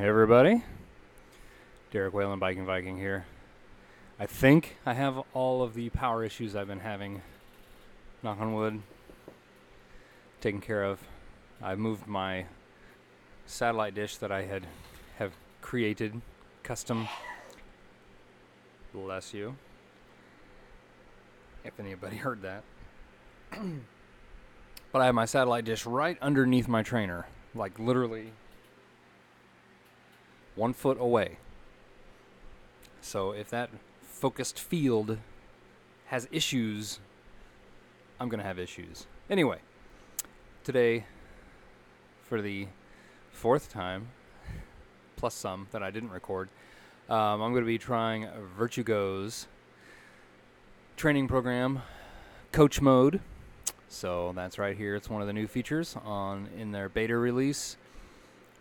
Hey everybody, Derek Wayland Biking Viking here. I think I have all of the power issues I've been having, knock on wood, taken care of. I moved my satellite dish that I have created, custom, bless you, if anybody heard that. But I have my satellite dish right underneath my trainer, like literally 1 foot away. So if that focused field has issues, I'm going to have issues. Anyway, today, for the fourth time, plus some that I didn't record, I'm going to be trying VirtuGO's training program, Coach Mode. So that's right here. It's one of the new features in their beta release.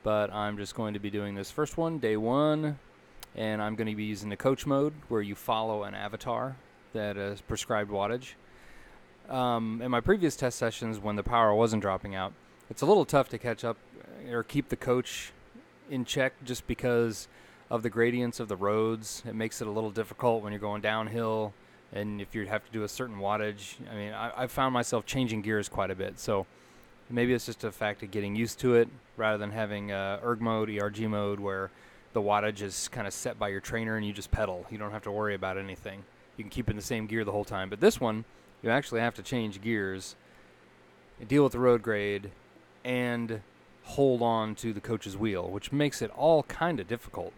But I'm just going to be doing this first one, day one, and I'm going to be using the coach mode where you follow an avatar that is prescribed wattage. In my previous test sessions when the power wasn't dropping out, it's a little tough to catch up or keep the coach in check just because of the gradients of the roads. It makes it a little difficult when you're going downhill and if you have to do a certain wattage. I mean, I found myself changing gears quite a bit, so maybe it's just a fact of getting used to it rather than having erg mode, ERG mode, where the wattage is kind of set by your trainer and you just pedal. You don't have to worry about anything. You can keep in the same gear the whole time. But this one, you actually have to change gears, deal with the road grade, and hold on to the coach's wheel, which makes it all kind of difficult.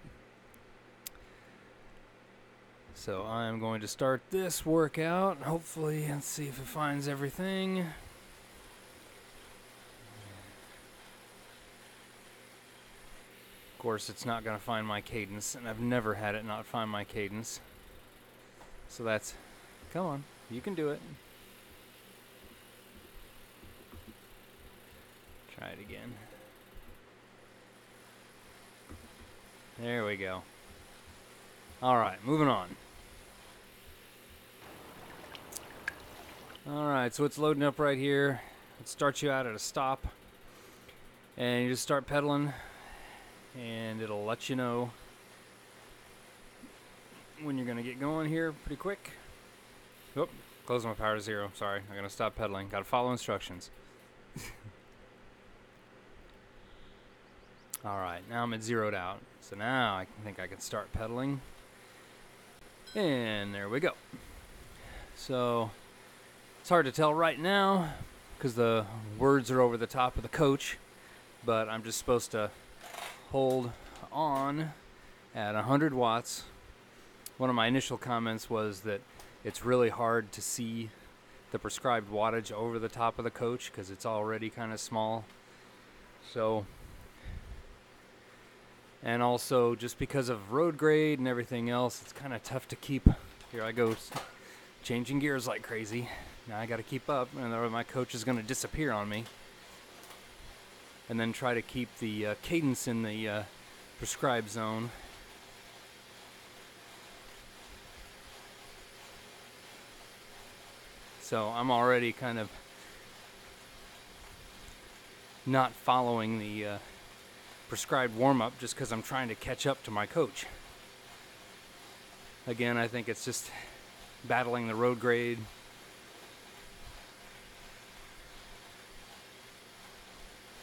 So I'm going to start this workout. Hopefully, let's see if it finds everything. Of course, it's not going to find my cadence, and I've never had it not find my cadence. So that's, come on, you can do it. Try it again. There we go. All right, moving on. All right, so it's loading up right here. It starts you out at a stop, and you just start pedaling. And it'll let you know when you're going to get going here pretty quick. Oop, closing my power to 0. Sorry, I'm going to stop pedaling. Got to follow instructions. All right, now I'm at zeroed out. So now I think I can start pedaling. And there we go. So it's hard to tell right now because the words are over the top of the coach, but I'm just supposed to hold on at 100 watts. One of my initial comments was that it's really hard to see the prescribed wattage over the top of the coach because it's already kind of small. So, and also just because of road grade and everything else, it's kind of tough to keep. Here I go, changing gears like crazy. Now I got to keep up, and my coach is going to disappear on me. And then try to keep the cadence in the prescribed zone. So I'm already kind of not following the prescribed warm-up just because I'm trying to catch up to my coach. Again, I think it's just battling the road grade.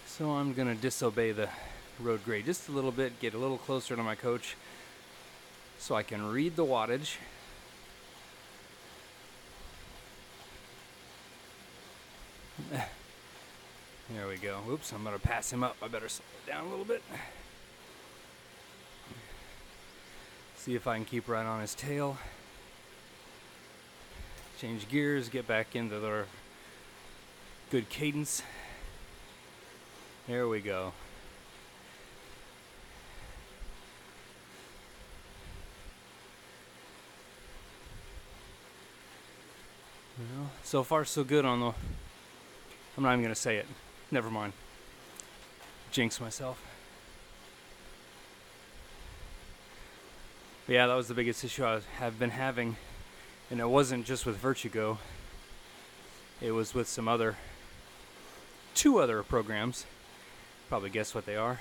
So I'm going to disobey the road grade just a little bit, get a little closer to my coach so I can read the wattage. There we go. Oops, I'm going to pass him up. I better slow it down a little bit. See if I can keep right on his tail. Change gears, get back into the good cadence. There we go. Well, so far so good on the... I'm not even going to say it. Never mind. Jinx myself. But yeah, that was the biggest issue I have been having. And it wasn't just with VirtuGO. It was with two other programs. Probably guess what they are.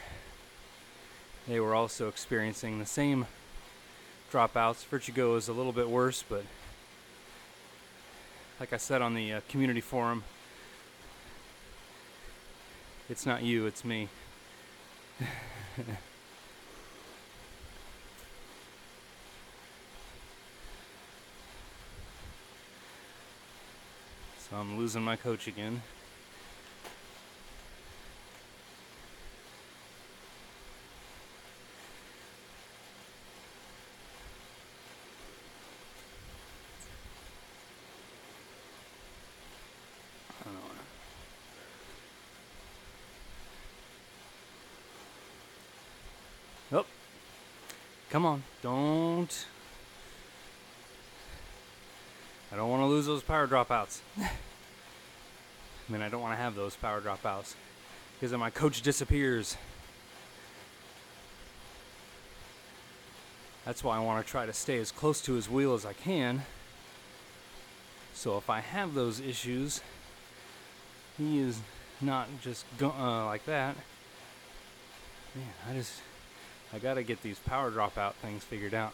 they were also experiencing the same dropouts. VirtuGO is a little bit worse, but like I said on the community forum, it's not you, it's me. So I'm losing my coach again. Oh, come on, don't. I don't want to lose those power dropouts. I mean, I don't want to have those power dropouts because then my coach disappears. That's why I want to try to stay as close to his wheel as I can. So if I have those issues, he is not just like that. Man, I gotta get these power dropout things figured out.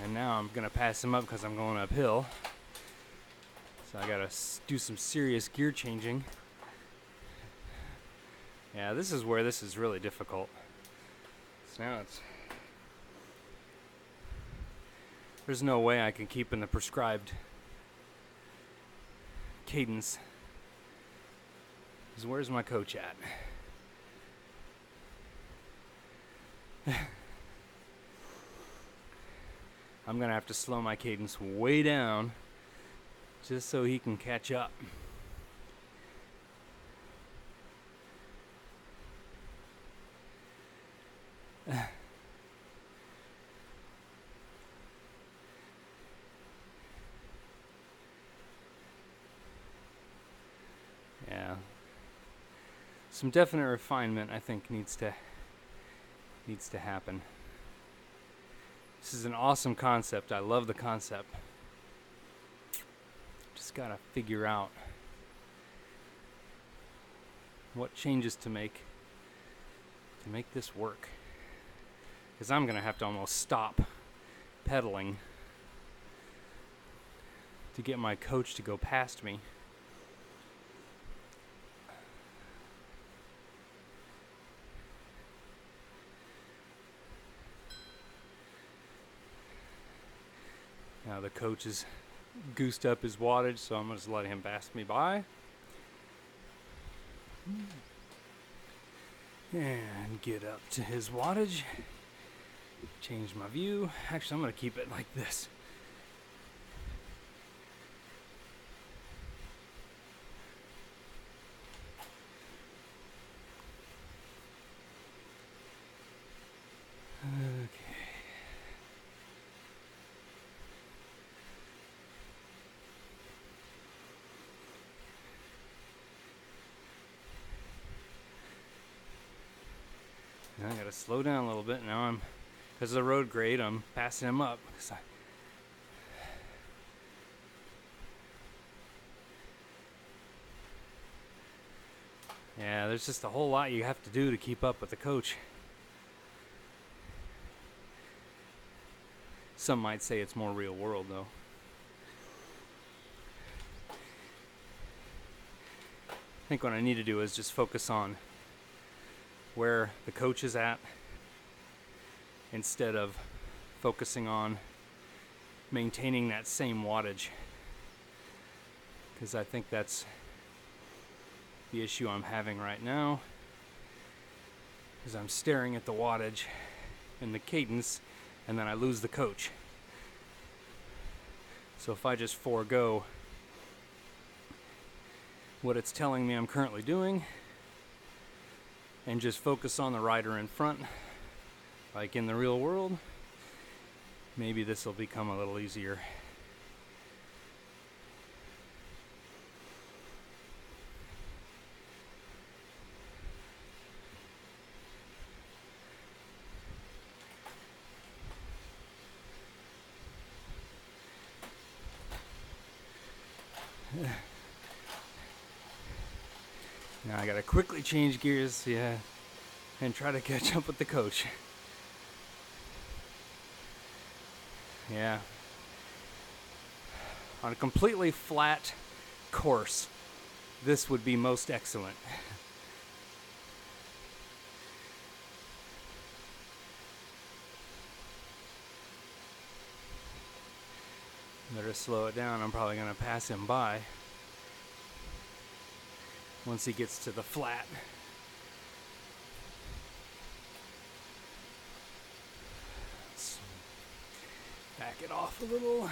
And now I'm gonna pass him up because I'm going uphill. So I gotta do some serious gear changing. Yeah, this is where this is really difficult. So now there's no way I can keep in the prescribed cadence. Because where's my coach at? I'm gonna have to slow my cadence way down just so he can catch up. Yeah. Some definite refinement, I think, needs to happen. This is an awesome concept. I love the concept. Just gotta figure out what changes to make this work. Because I'm gonna have to almost stop pedaling to get my coach to go past me. Now the coach has goosed up his wattage, so I'm going to just let him pass me by. And get up to his wattage. Change my view. Actually, I'm going to keep it like this. Okay. Now I gotta slow down a little bit. Now because of the road grade, I'm passing him up. Yeah, there's just a whole lot you have to do to keep up with the coach. Some might say it's more real world, though. I think what I need to do is just focus on where the coach is at instead of focusing on maintaining that same wattage, because I think that's the issue I'm having right now, is I'm staring at the wattage and the cadence and then I lose the coach. So if I just forego what it's telling me I'm currently doing and just focus on the rider in front, like in the real world, maybe this will become a little easier. Now I gotta quickly change gears, yeah, and try to catch up with the coach. Yeah. On a completely flat course, this would be most excellent. Better slow it down. I'm probably gonna pass him by once he gets to the flat. Let's back it off a little.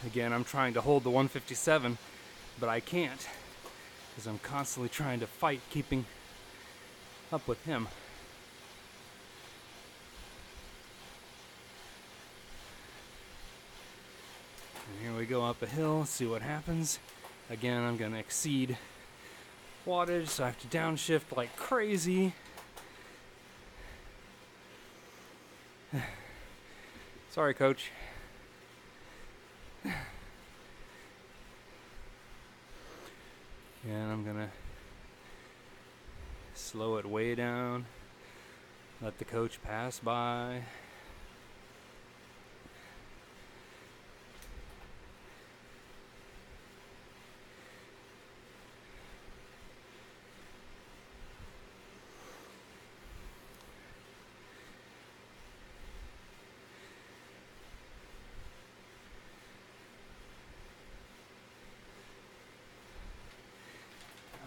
Again, I'm trying to hold the 157, but I can't because I'm constantly trying to fight keeping up with him. And here we go up a hill, see what happens. Again, I'm going to exceed wattage, so I have to downshift like crazy. Sorry, coach. And I'm gonna slow it way down, let the coach pass by.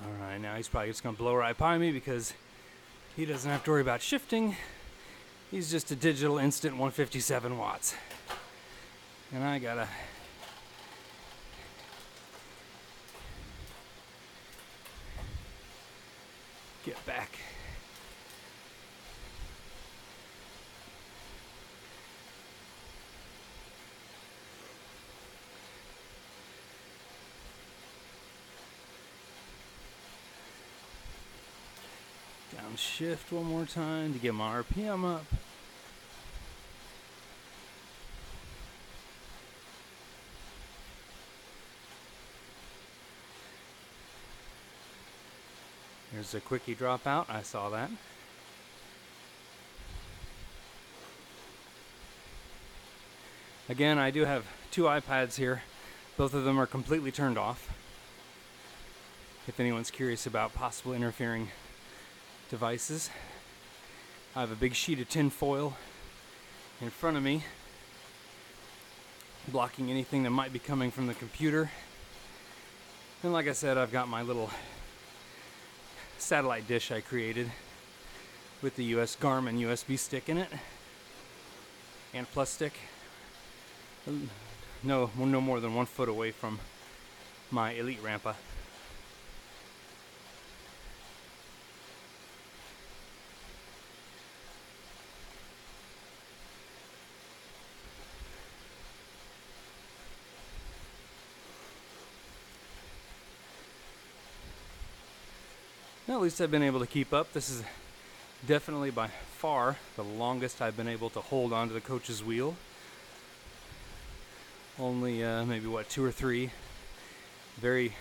Alright, now he's probably just gonna blow right by me because he doesn't have to worry about shifting. He's just a digital instant 157 watts. And I gotta get back. Downshift one more time to get my RPM up. There's a quickie dropout, I saw that. Again, I do have two iPads here. Both of them are completely turned off. If anyone's curious about possible interfering devices. I have a big sheet of tin foil in front of me, blocking anything that might be coming from the computer. And like I said, I've got my little satellite dish I created with the US Garmin USB stick in it and plus stick. No more than 1 foot away from my Elite Rampa. At least I've been able to keep up. This is definitely by far the longest I've been able to hold onto the coach's wheel. Only maybe 2 or 3 very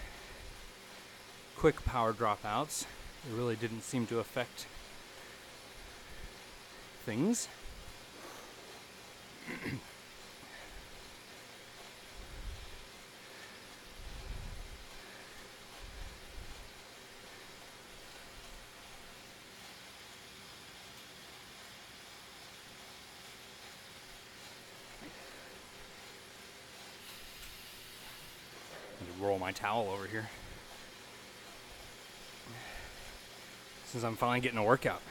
quick power dropouts. It really didn't seem to affect things. Roll my towel over here since I'm finally getting a workout.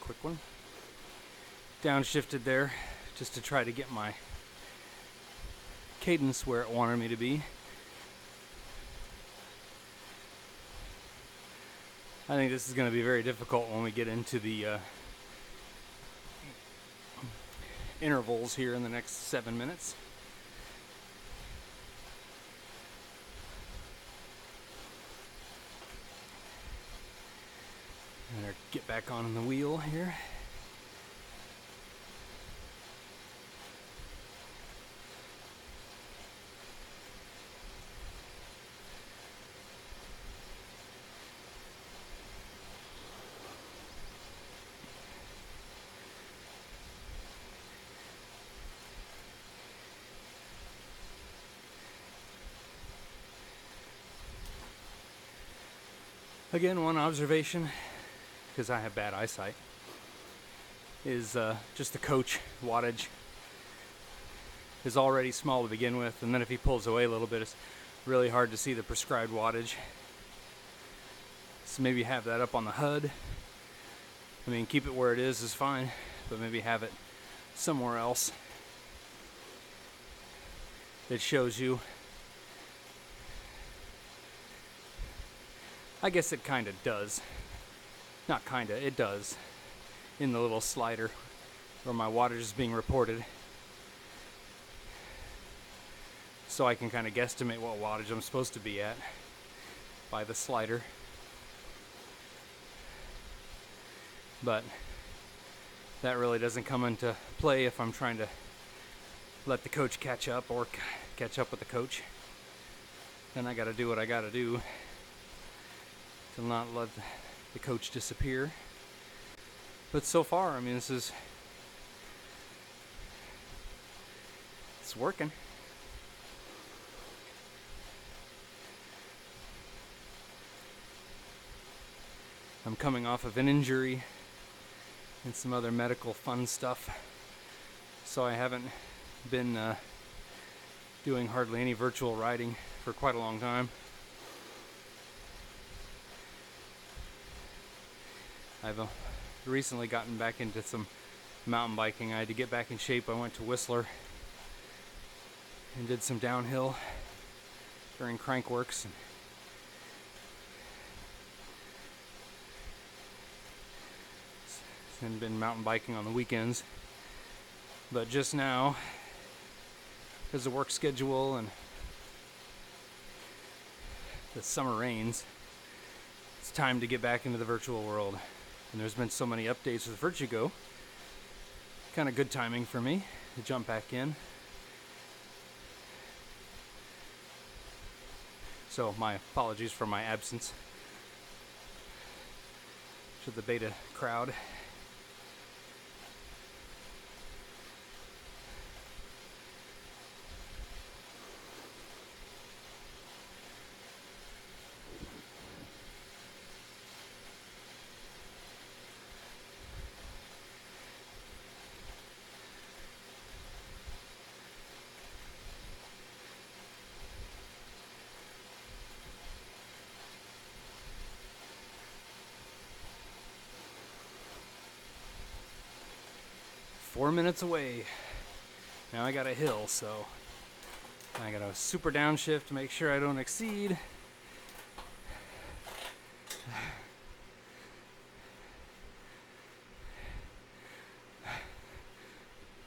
quick one. Downshifted there just to try to get my cadence where it wanted me to be. I think this is going to be very difficult when we get into the intervals here in the next 7 minutes. Better get back on the wheel here. Again, one observation, because I have bad eyesight, is just the coach wattage is already small to begin with, and then if he pulls away a little bit, it's really hard to see the prescribed wattage. So maybe have that up on the HUD. I mean, keep it where it is fine, but maybe have it somewhere else that shows you. I guess it kind of does. Not kinda, it does. In the little slider where my wattage is being reported. So I can kind of guesstimate what wattage I'm supposed to be at by the slider. But that really doesn't come into play if I'm trying to let the coach catch up or catch up with the coach. Then I gotta do what I gotta do to not let the coach disappear. But so far, I mean, it's working. I'm coming off of an injury and some other medical fun stuff, so I haven't been doing hardly any virtual riding for quite a long time. I've recently gotten back into some mountain biking. I had to get back in shape. I went to Whistler and did some downhill during Crankworks. And been mountain biking on the weekends. But just now, because of work schedule and the summer rains, it's time to get back into the virtual world. And there's been so many updates with VirtuGO. Kind of good timing for me to jump back in. So my apologies for my absence to the beta crowd. Four minutes away. Now I got a hill, so I got a super downshift to make sure I don't exceed.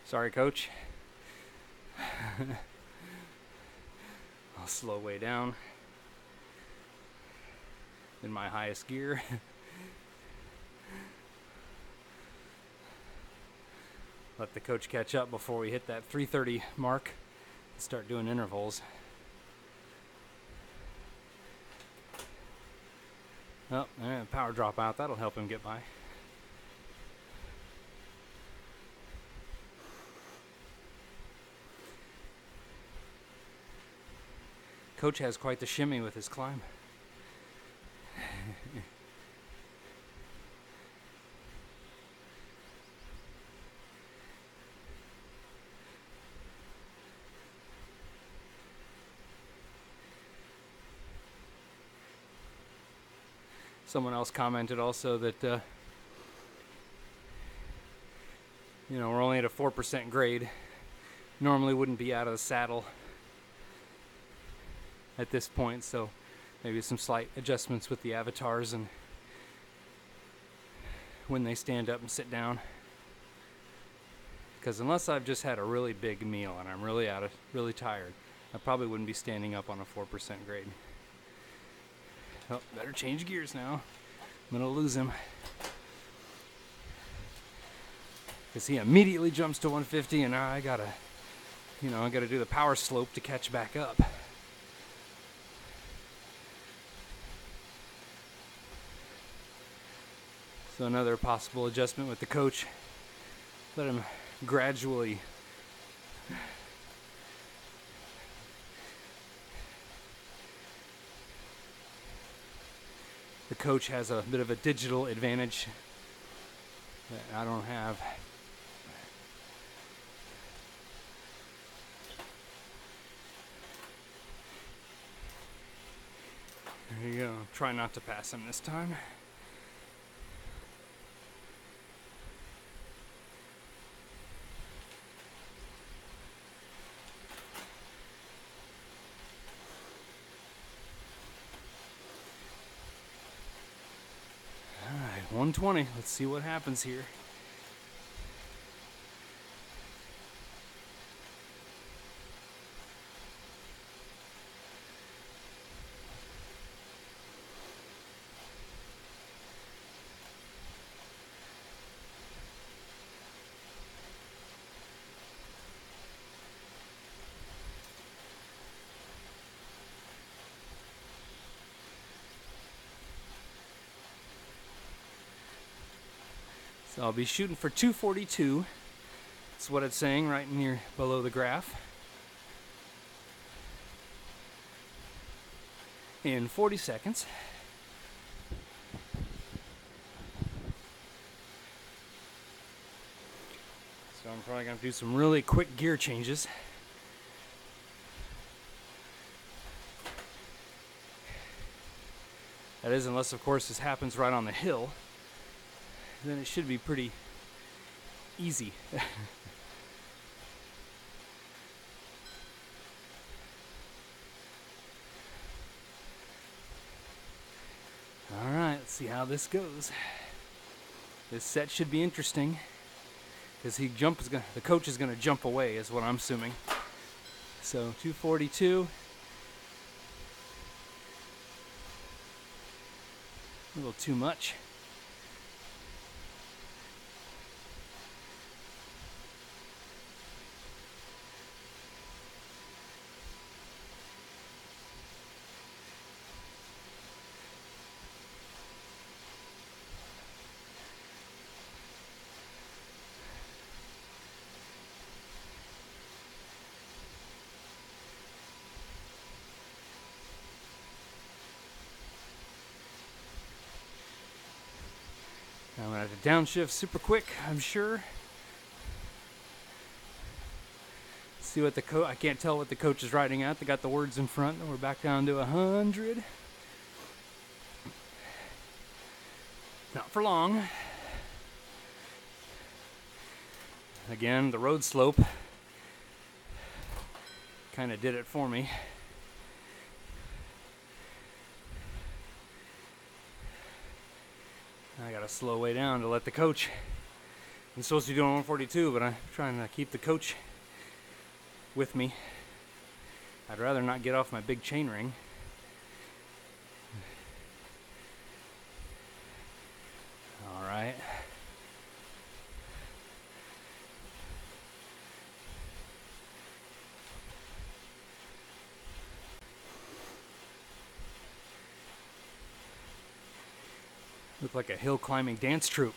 Sorry, coach. I'll slow way down in my highest gear. Let the coach catch up before we hit that 3:30 mark and start doing intervals. Oh, power drop out. That'll help him get by. Coach has quite the shimmy with his climb. Someone else commented also that You know, we're only at a 4% grade. Normally wouldn't be out of the saddle at this point, so maybe some slight adjustments with the avatars and when they stand up and sit down. Because unless I've just had a really big meal and I'm really tired, I probably wouldn't be standing up on a 4% grade. Oh, better change gears now. I'm gonna lose him. Because he immediately jumps to 150 and now I gotta do the power slope to catch back up. So another possible adjustment with the coach. Let him gradually the coach has a bit of a digital advantage that I don't have. There you go. Try not to pass him this time. All right, 120. Let's see what happens here. So I'll be shooting for 242. That's what it's saying right near below the graph. In 40 seconds. So I'm probably going to do some really quick gear changes. That is, unless of course this happens right on the hill. Then it should be pretty easy. All right, let's see how this goes. This set should be interesting because the coach is going to jump away, is what I'm assuming. So 242. A little too much. I'm going to have to downshift super quick, I'm sure. See what I can't tell what the coach is writing at. They got the words in front. We're back down to 100. Not for long. Again, the road slope kind of did it for me. I gotta slow way down to let the coach. I'm supposed to be doing 142, but I'm trying to keep the coach with me. I'd rather not get off my big chain ring. All right. Look like a hill climbing dance troupe.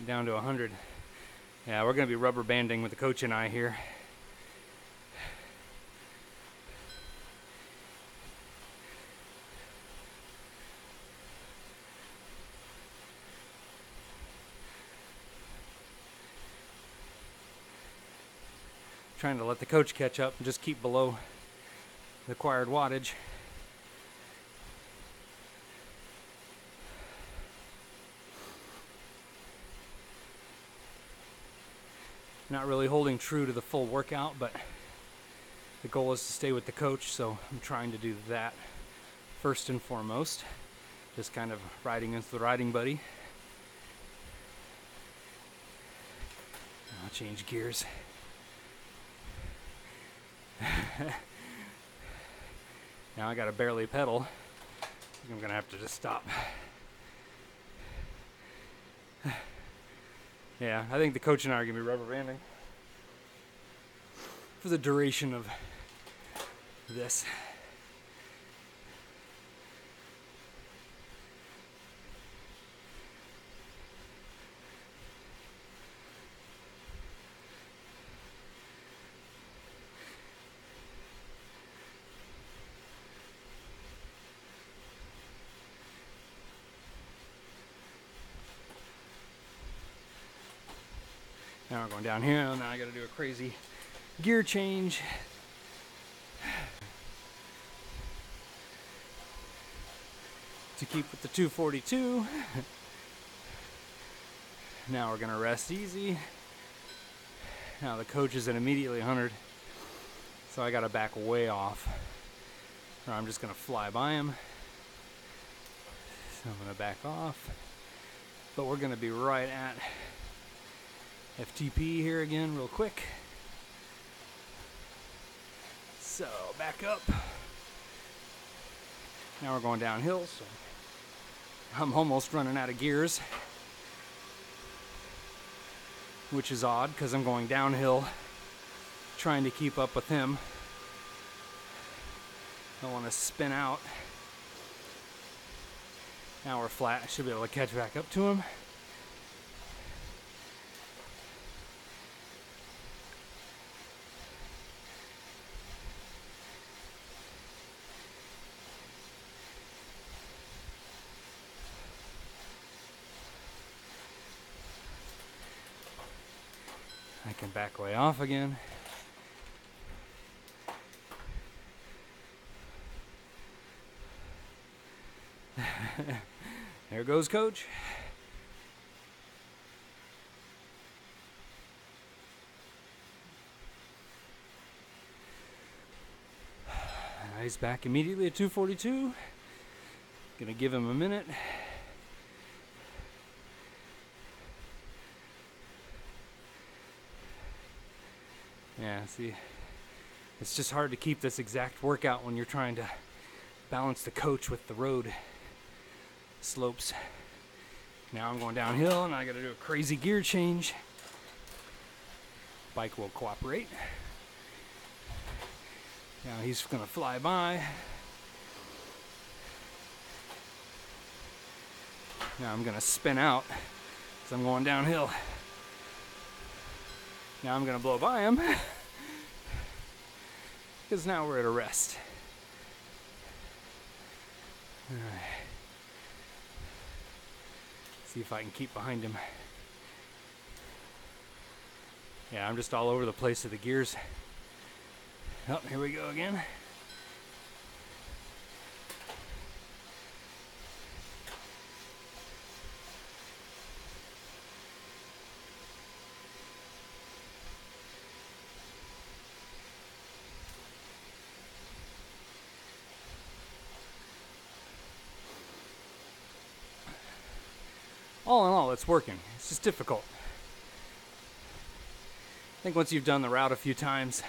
Down to 100. Yeah, we're going to be rubber banding with the coach and I here. trying to let the coach catch up and just keep below the required wattage. Not really holding true to the full workout, but the goal is to stay with the coach, so I'm trying to do that first and foremost. Just kind of riding into the riding buddy. I'll change gears. Now I gotta barely pedal. I'm gonna have to just stop. Yeah, I think the coach and I are gonna be rubber banding for the duration of this. Now we're going downhill. Now I got to do a crazy gear change. To keep with the 242. Now we're going to rest easy. Now the coach is at immediately 100. So I got to back way off. Or I'm just going to fly by him. So I'm going to back off. But we're going to be right at FTP here again real quick. So back up. Now we're going downhill, so I'm almost running out of gears, which is odd because I'm going downhill trying to keep up with him. I want to spin out. Now we're flat. I should be able to catch back up to him. I can back way off again. There goes coach. He's back immediately at 242. Gonna give him a minute. Yeah, see, it's just hard to keep this exact workout when you're trying to balance the coach with the road slopes. Now I'm going downhill and I gotta do a crazy gear change. Bike will cooperate. Now he's gonna fly by. Now I'm gonna spin out because I'm going downhill. Now I'm gonna blow by him because now we're at a rest. All right. See if I can keep behind him. Yeah, I'm just all over the place with the gears. Oh, here we go again. All in all, it's working. It's just difficult. I think once you've done the route a few times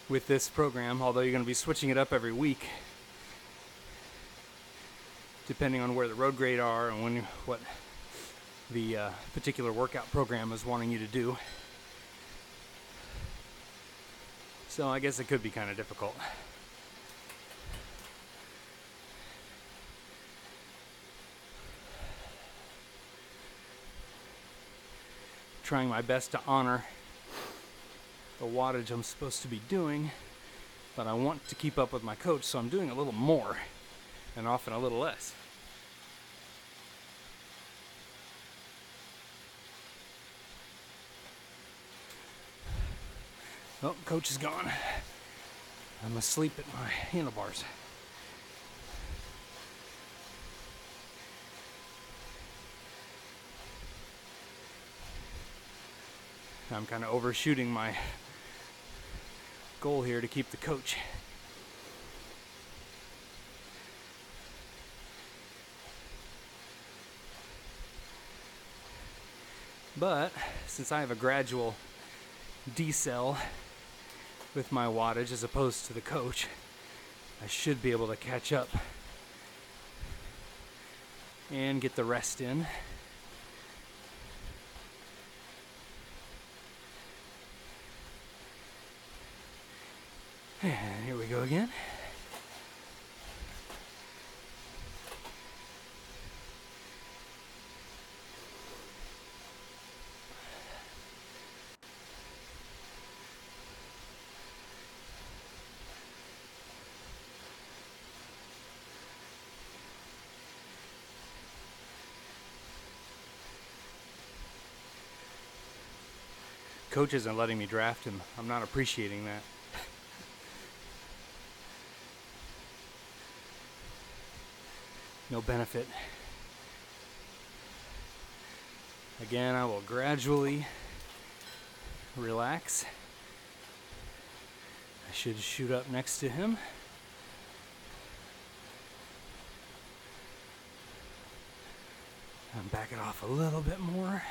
with this program, although you're going to be switching it up every week, depending on where the road grade are and what the particular workout program is wanting you to do. So I guess it could be kind of difficult. Trying my best to honor the wattage I'm supposed to be doing, but I want to keep up with my coach, so I'm doing a little more and often a little less. Oh, coach is gone. I'm asleep at my handlebars. I'm kind of overshooting my goal here to keep the coach. But since I have a gradual decel with my wattage as opposed to the coach, I should be able to catch up and get the rest in. And here we go again. Coach isn't letting me draft him. I'm not appreciating that. No benefit. Again, I will gradually relax. I should shoot up next to him. I'm backing off a little bit more.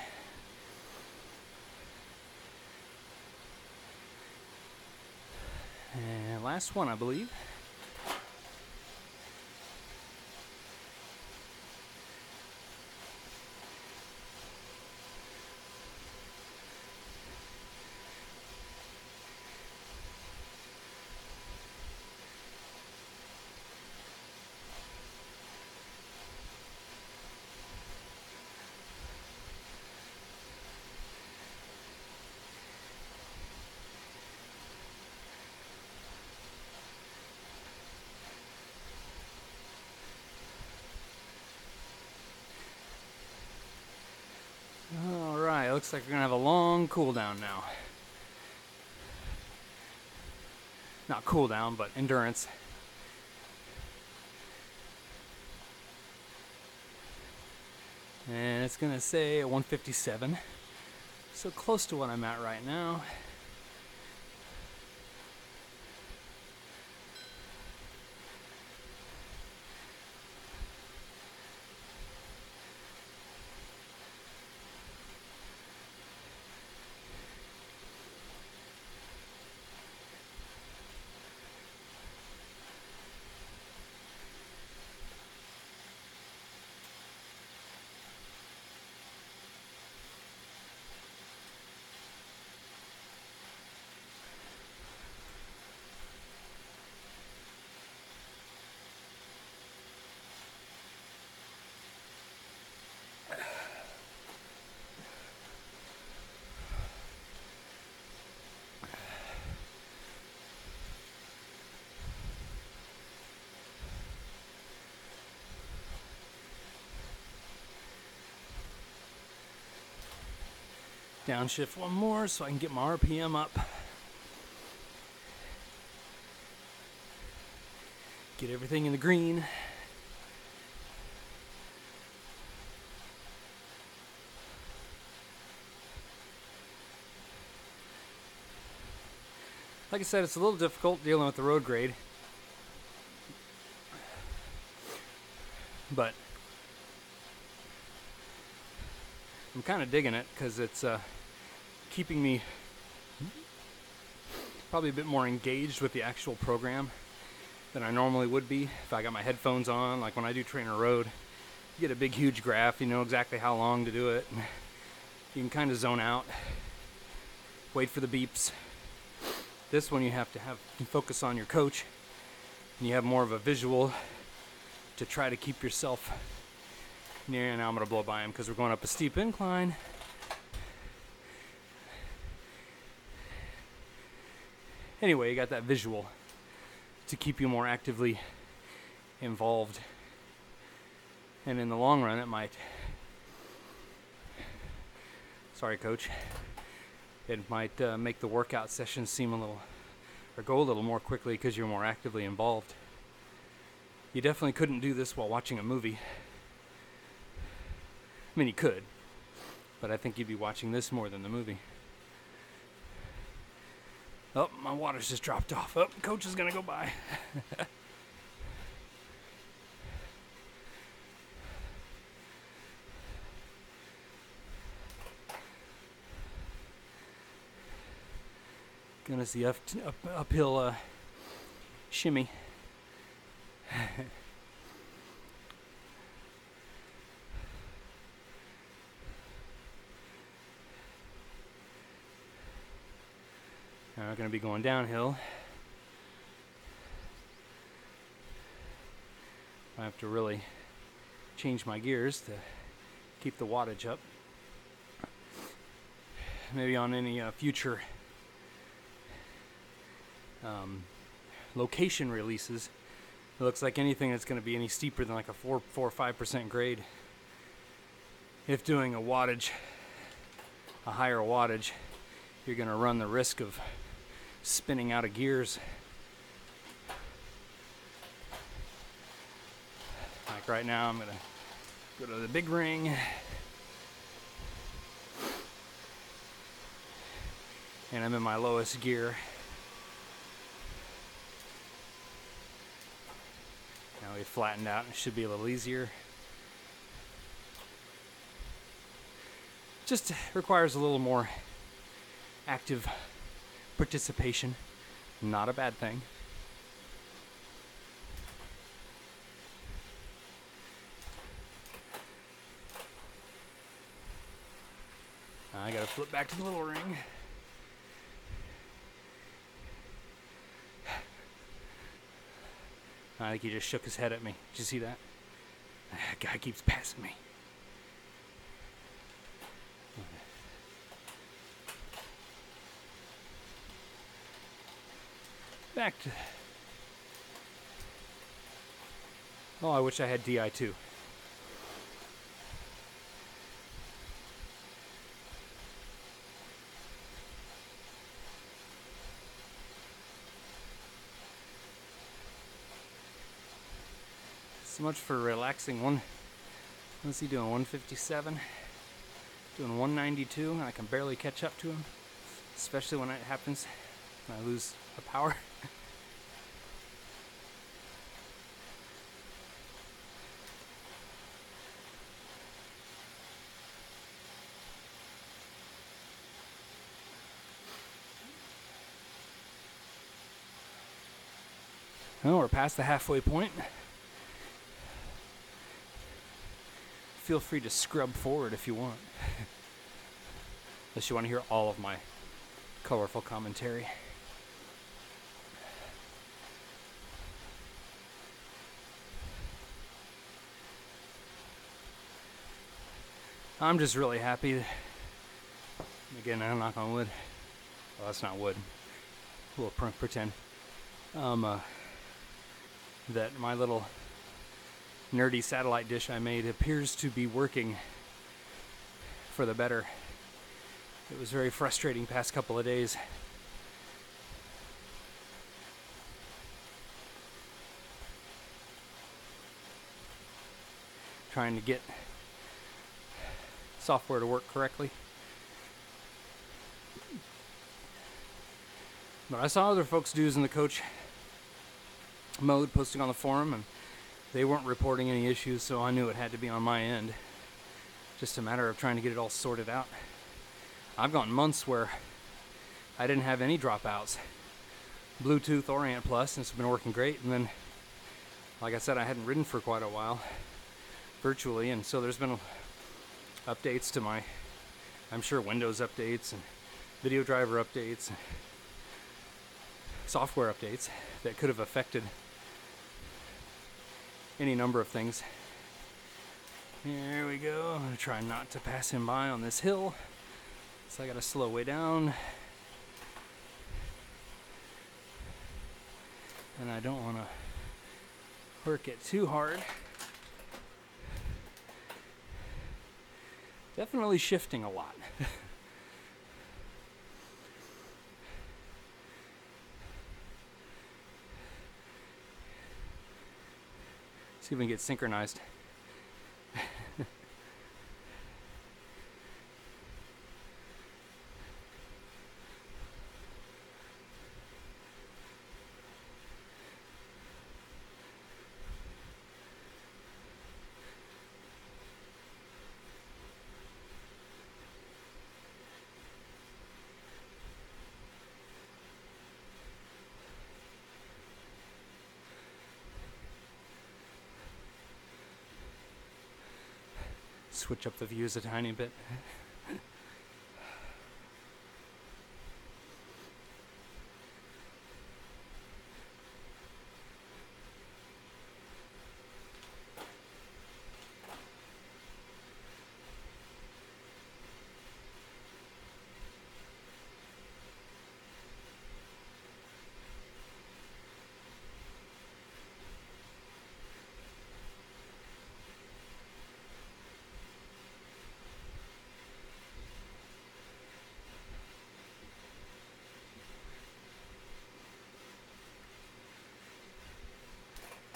And last one, I believe. Alright, looks like we're gonna have a long cool down now. Not cool down, but endurance. And it's gonna say 157. So close to what I'm at right now. Downshift one more so I can get my RPM up. Get everything in the green. Like I said, it's a little difficult dealing with the road grade. But I'm kind of digging it because it's keeping me probably a bit more engaged with the actual program than I normally would be if I got my headphones on. Like when I do Trainer Road, you get a big huge graph, you know exactly how long to do it. You can kind of zone out, wait for the beeps. This one you have to focus on your coach, and you have more of a visual to try to keep yourself near. Now I'm going to blow by him because we're going up a steep incline. Anyway, you got that visual to keep you more actively involved. And in the long run, it might... Sorry, coach. it might make the workout sessions seem a little, or go a little more quickly because you're more actively involved. You definitely couldn't do this while watching a movie. I mean, you could, but I think you'd be watching this more than the movie. Oh, my water's just dropped off. Oh, coach is gonna go by. Gonna see uphill shimmy. Now we're going to be going downhill. I have to really change my gears to keep the wattage up. Maybe on any future location releases, it looks like anything that's going to be any steeper than like a 4 or 5% grade. If doing a higher wattage, you're going to run the risk of spinning out of gears. Like right now, I'm going to go to the big ring. And I'm in my lowest gear. Now we flattened out, it should be a little easier. Just requires a little more active participation. Not a bad thing. I gotta flip back to the little ring. I think he just shook his head at me. Did you see that? That guy keeps passing me. Back to... Oh, I wish I had DI2. So much for relaxing. What's he doing? 157? Doing 192, and I can barely catch up to him. Especially when it happens when I lose the power. Well, we're past the halfway point. Feel free to scrub forward if you want. Unless you want to hear all of my colorful commentary. I'm just really happy. Again, I'm knock on wood. Well, that's not wood. We'll pretend. That my little nerdy satellite dish I made appears to be working for the better. It was very frustrating past couple of days. Trying to get software to work correctly. But I saw other folks' dues in the coach mode posting on the forum, and they weren't reporting any issues, so I knew it had to be on my end. Just a matter of trying to get it all sorted out. I've gone months where I didn't have any dropouts. Bluetooth or Ant Plus, and it's been working great. And then, like I said, I hadn't ridden for quite a while, virtually, and so there's been updates to my, I'm sure, Windows updates and video driver updates, and software updates that could have affected any number of things. Here we go. I'm gonna try not to pass him by on this hill, so I gotta slow way down. And I don't want to work it too hard. Definitely shifting a lot. See if we can get synchronized. Switch up the views a tiny bit.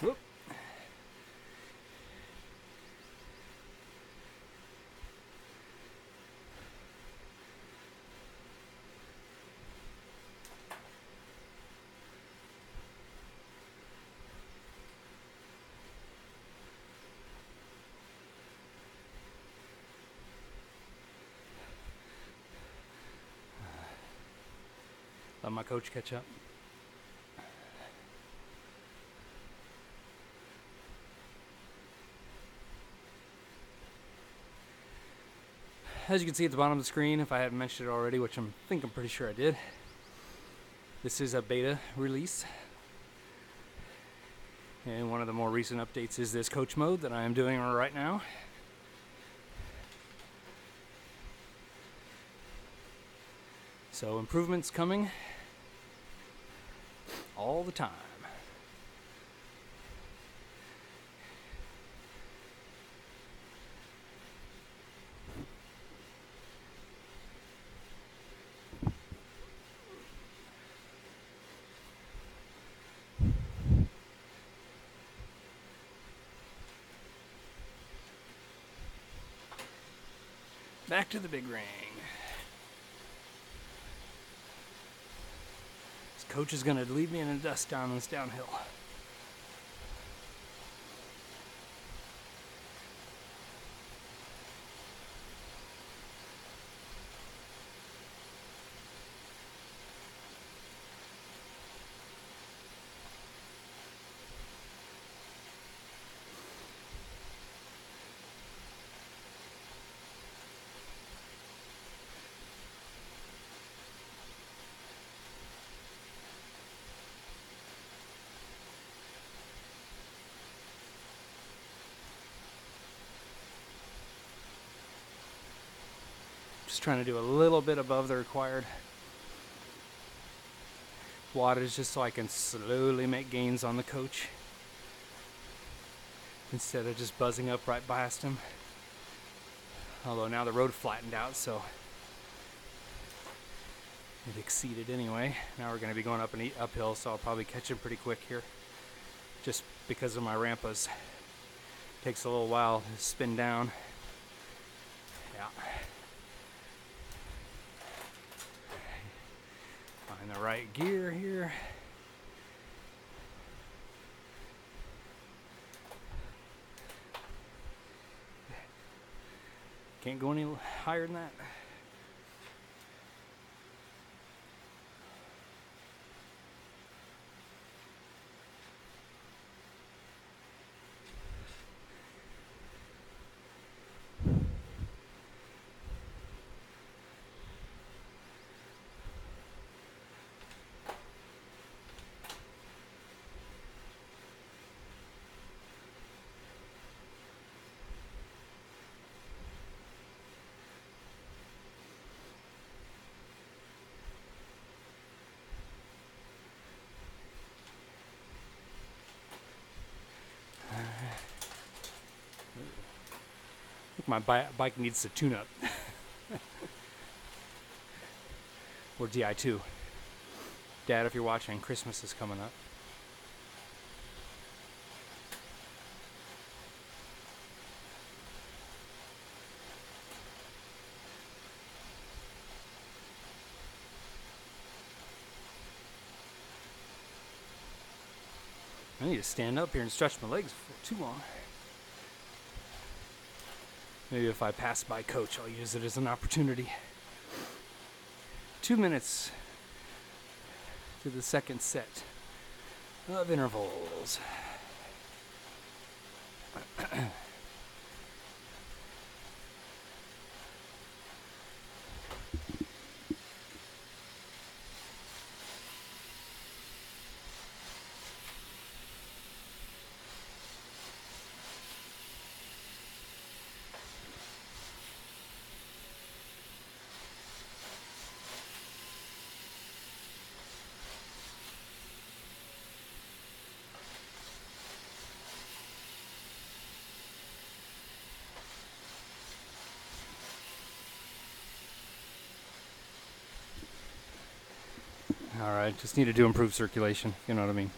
Whoop. Let my coach catch up. As you can see at the bottom of the screen, if I haven't mentioned it already, which I'm pretty sure I did, this is a beta release. And one of the more recent updates is this coach mode that I am doing right now. So improvements coming all the time. Back to the big ring. This coach is going to leave me in the dust down this downhill. Just trying to do a little bit above the required wattage just so I can slowly make gains on the coach instead of just buzzing up right past him. Although now the road flattened out, so it exceeded anyway. Now we're going to be going up and uphill, so I'll probably catch him pretty quick here just because of my rampas. Takes a little while to spin down. Yeah. Find the right gear here. Can't go any higher than that. My bike needs a tune-up. Or DI2. Dad, if you're watching, Christmas is coming up. need to stand up here and stretch my legs for too long. Maybe if I pass by coach, I'll use it as an opportunity. 2 minutes to the second set of intervals. Alright, just needed to improve circulation, you know what I mean.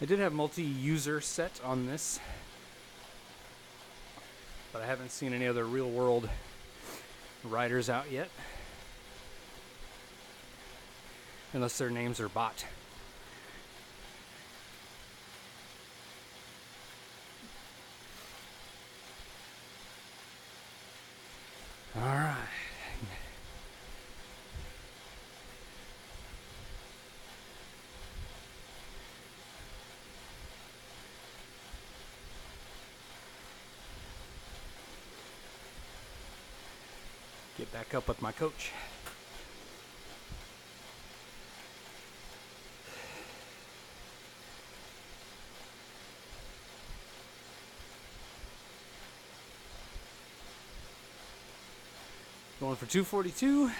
I did have multi-user set on this, but I haven't seen any other real-world riders out yet. Unless their names are bot. All right. Get back up with my coach. Going for 242,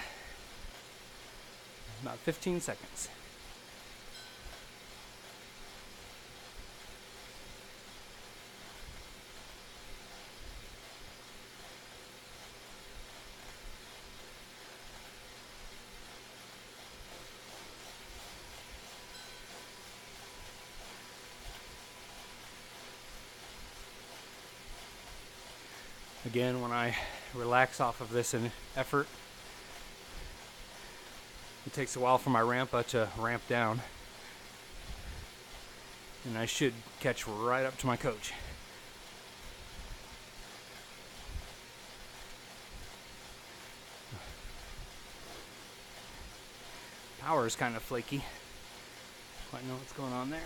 about 15 seconds. Again, when I relax off of this in effort, it takes a while for my rampa to ramp down, and I should catch right up to my coach. Power is kind of flaky. Quite know what's going on there.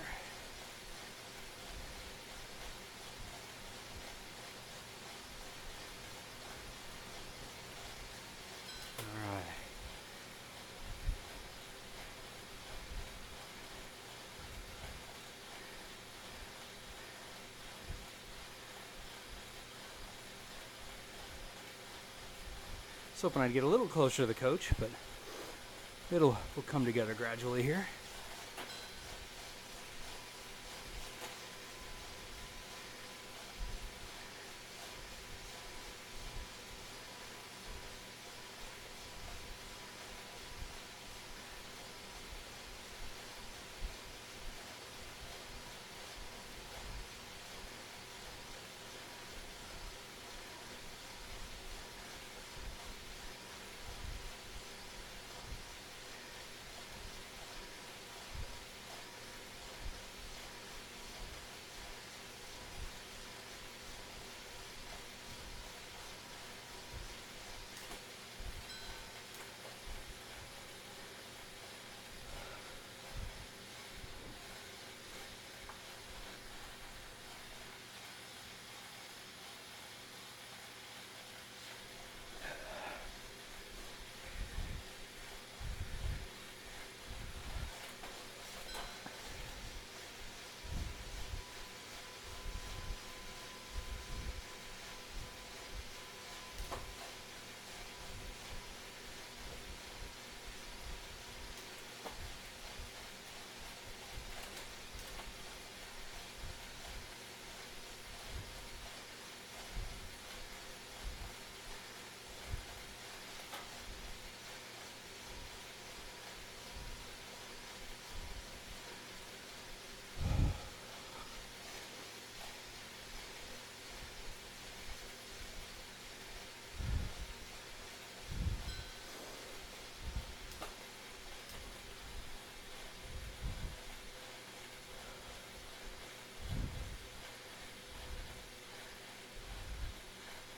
I was hoping I'd get a little closer to the coach, but we'll come together gradually here.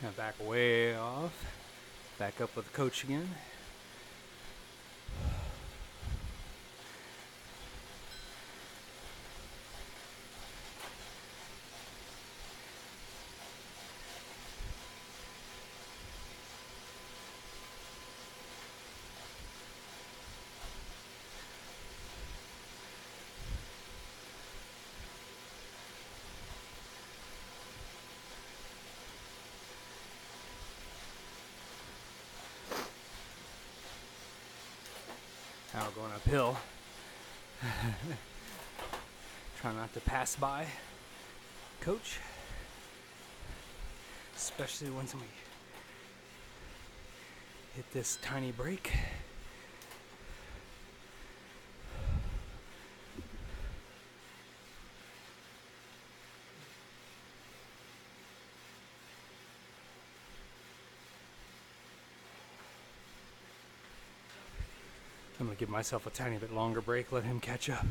Now back way off. Back up with the coach again. Now we're going uphill. Try not to pass by coach, especially once we hit this tiny break. I'm going to give myself a tiny bit longer break, let him catch up.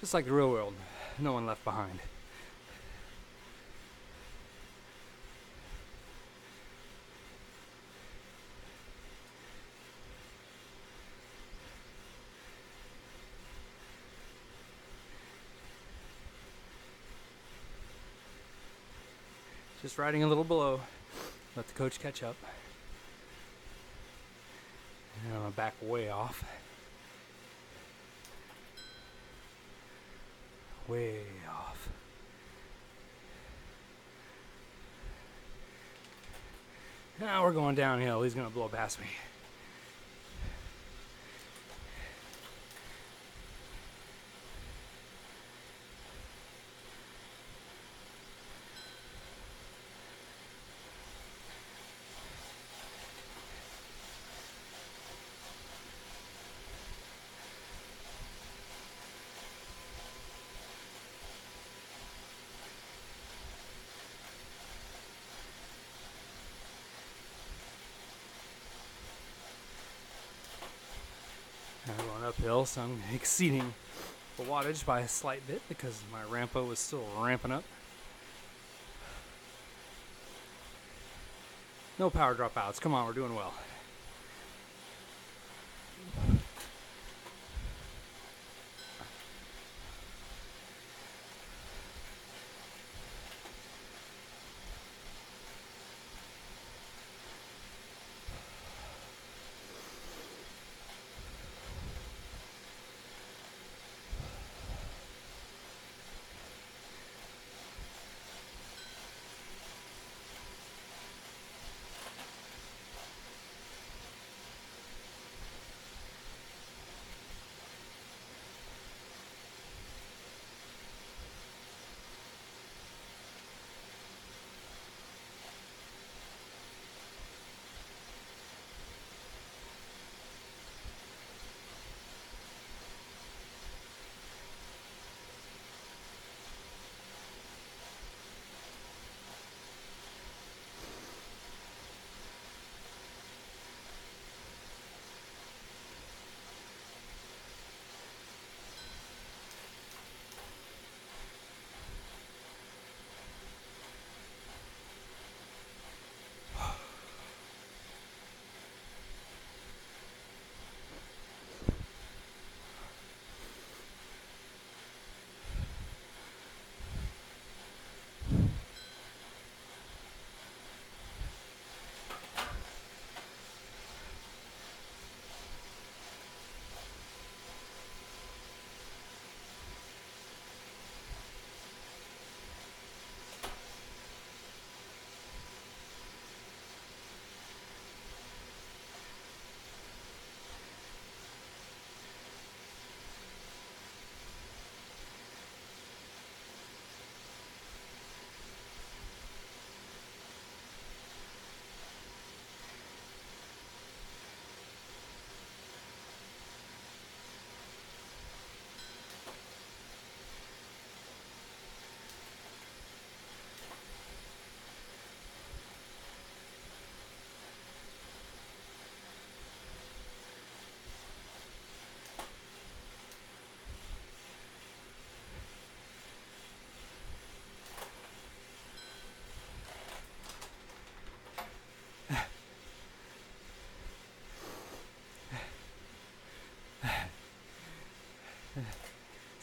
Just like the real world, no one left behind. Just riding a little below, let the coach catch up. And I'm gonna back way off. Way off. Now we're going downhill. He's gonna blow past me. Now we're going uphill, so I'm exceeding the wattage by a slight bit because my rampa was still ramping up. No power dropouts. Come on, we're doing well.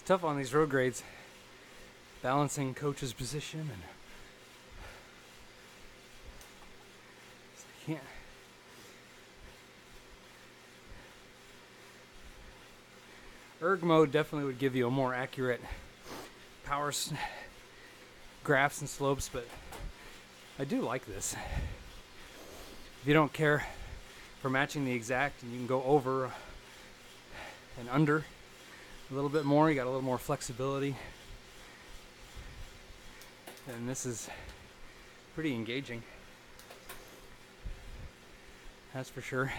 It's tough on these road grades, balancing coach's position, and I can't. Erg mode definitely would give you a more accurate power graphs and slopes, but I do like this. If you don't care for matching the exact, and you can go over and under a little bit more, you got a little more flexibility, and this is pretty engaging, that's for sure.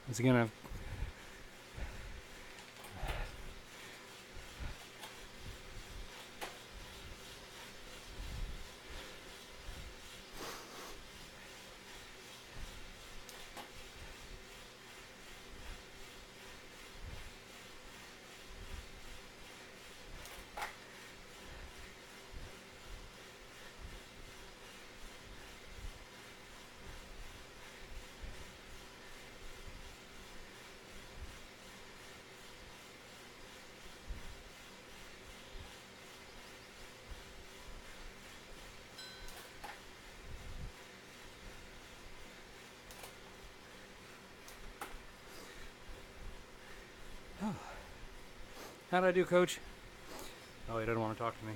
Once again, I've how'd I do, Coach? Oh, he doesn't want to talk to me.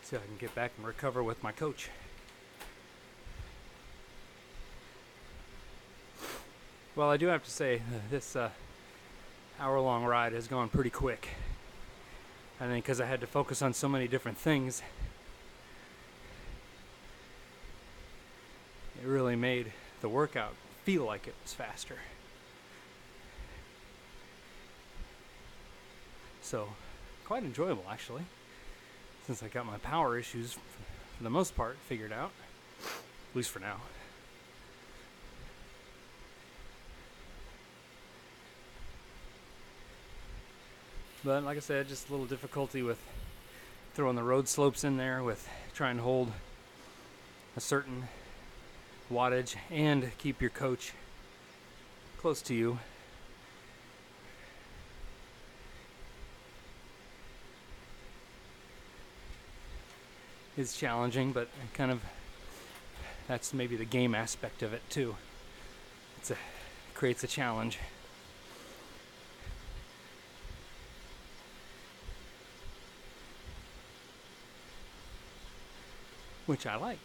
So I can get back and recover with my coach. Well, I do have to say, this hour-long ride has gone pretty quick. I think because I had to focus on so many different things, it really made the workout feel like it was faster. So, quite enjoyable actually, since I got my power issues for the most part figured out, at least for now. But like I said, just a little difficulty with throwing the road slopes in there, with trying to hold a certain wattage and keep your coach close to you. Is challenging, but kind of that's maybe the game aspect of it too. It creates a challenge. Which I like.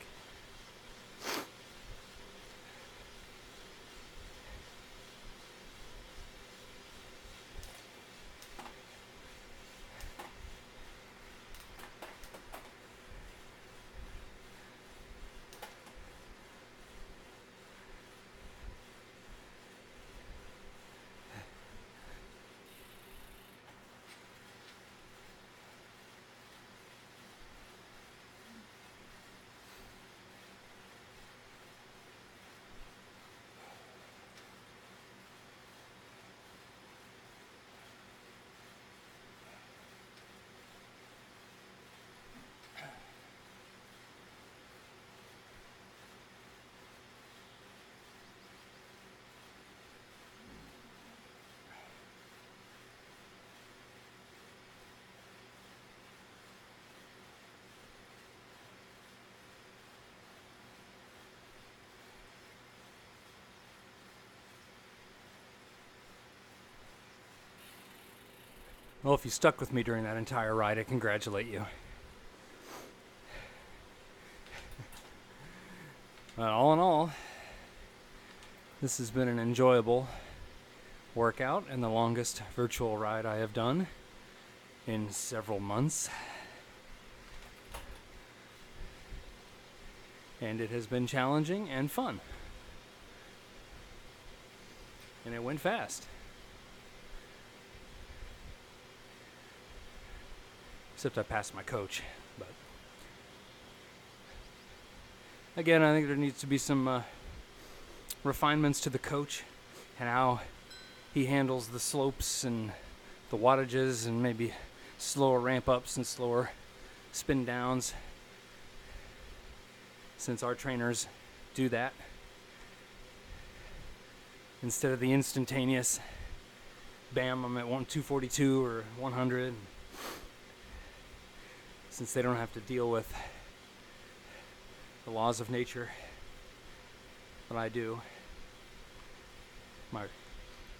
Well, if you stuck with me during that entire ride, I congratulate you. All in all, this has been an enjoyable workout and the longest virtual ride I have done in several months. And it has been challenging and fun. And it went fast. Except I passed my coach. But again, I think there needs to be some refinements to the coach and how he handles the slopes and the wattages and maybe slower ramp ups and slower spin downs, since our trainers do that instead of the instantaneous bam, I'm at 242 or 100, since they don't have to deal with the laws of nature. But I do. My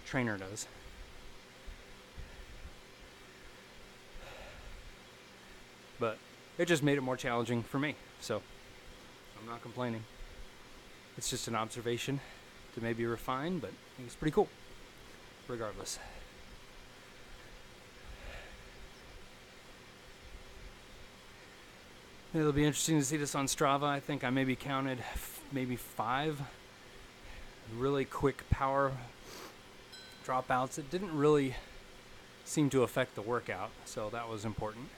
trainer does. But it just made it more challenging for me, so I'm not complaining. It's just an observation to maybe refine, but I think it's pretty cool, regardless. It'll be interesting to see this on Strava. I think I maybe counted maybe 5 really quick power dropouts. It didn't really seem to affect the workout, so that was important.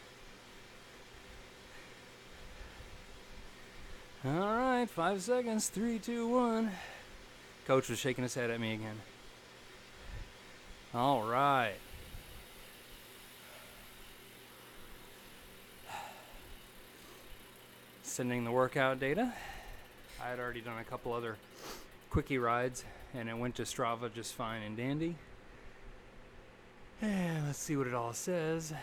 All right, 5 seconds, 3, 2, 1. Coach was shaking his head at me again. All right. Sending the workout data. I had already done a couple other quickie rides, and it went to Strava just fine and dandy. And let's see what it all says.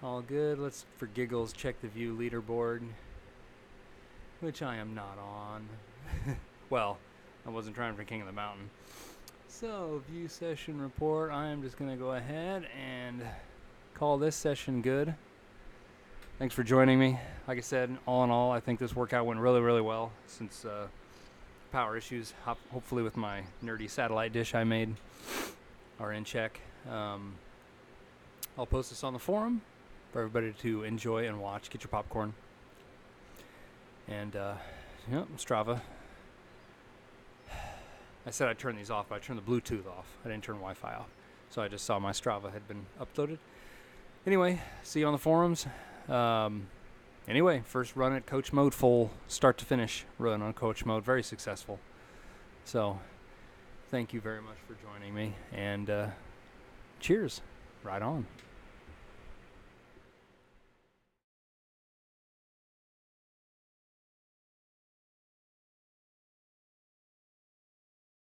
All good. Let's, for giggles, check the view leaderboard, which I am not on. Well, I wasn't trying for King of the Mountain. So, view session report. I am just going to go ahead and call this session good. Thanks for joining me. Like I said, all in all, I think this workout went really, really well, since power issues, hopefully with my nerdy satellite dish I made, are in check. I'll post this on the forum for everybody to enjoy and watch. Get your popcorn. And, Strava. I said I'd turn these off, but I turned the Bluetooth off. I didn't turn Wi-Fi off. So I just saw my Strava had been uploaded. Anyway, see you on the forums. Anyway, first run at coach mode, full start to finish run on coach mode. Very successful. So thank you very much for joining me. And cheers. Right on.